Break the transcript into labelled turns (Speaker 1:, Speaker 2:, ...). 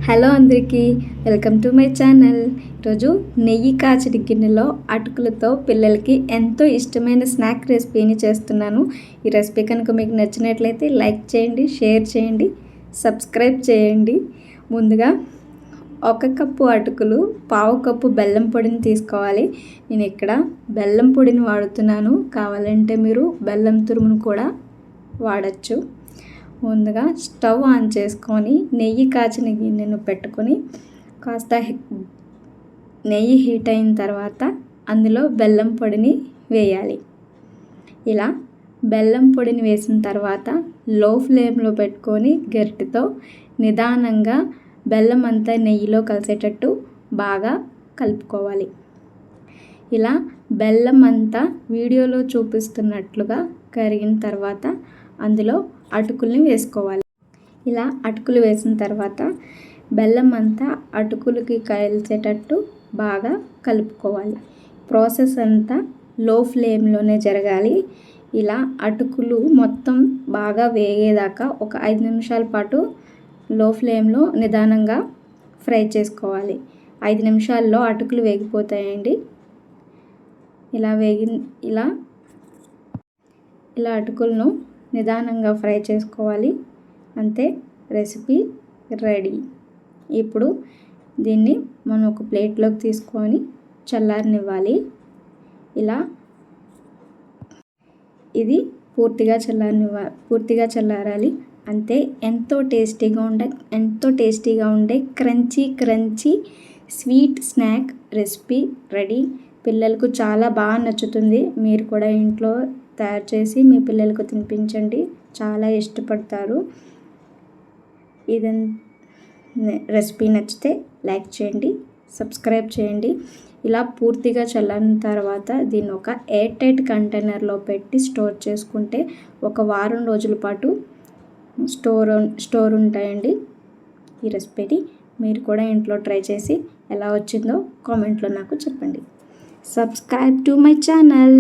Speaker 1: Hello అందరికీ, welcome to my channel. ఈరోజు నెయ్యి కాచిన గిన్నెలో అటుకులతో పిల్లలకి ఎంతో ఇష్టమైన స్నాక్ రెసిపీని చేస్తున్నాను. ఈ రెసిపీ కనుక మీకు నచ్చినట్లయితే లైక్ చేయండి, షేర్ చేయండి, సబ్స్క్రైబ్ చేయండి. ముందుగా 1 కప్పు అటుకులు, 1/2 కప్పు బెల్లం పొడిని తీసుకోవాలి. నేను ఇక్కడ బెల్లం పొడిని వాడుతున్నాను, కావాలంటే మీరు బెల్లం తురుమును కూడా వాడచ్చు. ముందుగా స్టవ్ ఆన్ చేసుకొని నెయ్యి కాచిన గిన్నెను పెట్టుకొని కాస్త నెయ్యి హీట్ అయిన తర్వాత అందులో బెల్లం పొడిని వేయాలి. ఇలా బెల్లం పొడిని వేసిన తర్వాత లో ఫ్లేమ్లో పెట్టుకొని గరిటెతో నిదానంగా బెల్లం అంతా నెయ్యిలో కలిసేటట్టు బాగా కలుపుకోవాలి. ఇలా బెల్లం అంతా వీడియోలో చూపిస్తున్నట్లుగా కరిగిన తర్వాత అందులో అటుకుల్ని వేసుకోవాలి. ఇలా అటుకులు వేసిన తర్వాత బెల్లం అంతా అటుకులకి కలిసేటట్టు బాగా కలుపుకోవాలి. ప్రాసెస్ అంతా లో ఫ్లేమ్లోనే జరగాలి. ఇలా అటుకులు మొత్తం బాగా వేగేదాకా ఒక 5 నిమిషాల పాటు లో ఫ్లేమ్లో నిదానంగా ఫ్రై చేసుకోవాలి. 5 నిమిషాల్లో అటుకులు వేగిపోతాయండి. ఇలా అటుకులను నిదానంగా ఫ్రై చేసుకోవాలి. అంతే, రెసిపీ రెడీ. ఇప్పుడు దీన్ని మనం ఒక ప్లేట్లోకి తీసుకొని చల్లారనివ్వాలి. ఇది పూర్తిగా చల్లారాలి. అంతే, ఎంతో టేస్టీగా ఉండే crunchy sweet snack recipe ready. పిల్లలకు చాలా బాగా నచ్చుతుంది. మీరు కూడా ఇంట్లో తయారు చేసి మీ పిల్లలకు తినిపించండి, చాలా ఇష్టపడతారు. రెసిపీ నచ్చితే లైక్ చేయండి, సబ్స్క్రైబ్ చేయండి. ఇలా పూర్తిగా చల్లారిన తర్వాత దీన్ని ఒక ఎయిర్ టైట్ కంటైనర్లో పెట్టి స్టోర్ చేసుకుంటే ఒక వారం రోజుల పాటు స్టోర్ ఉంటాయండి. ఈ రెసిపీని మీరు కూడా ఇంట్లో ట్రై చేసి ఎలా వచ్చిందో కామెంట్లో నాకు చెప్పండి. Subscribe to my channel.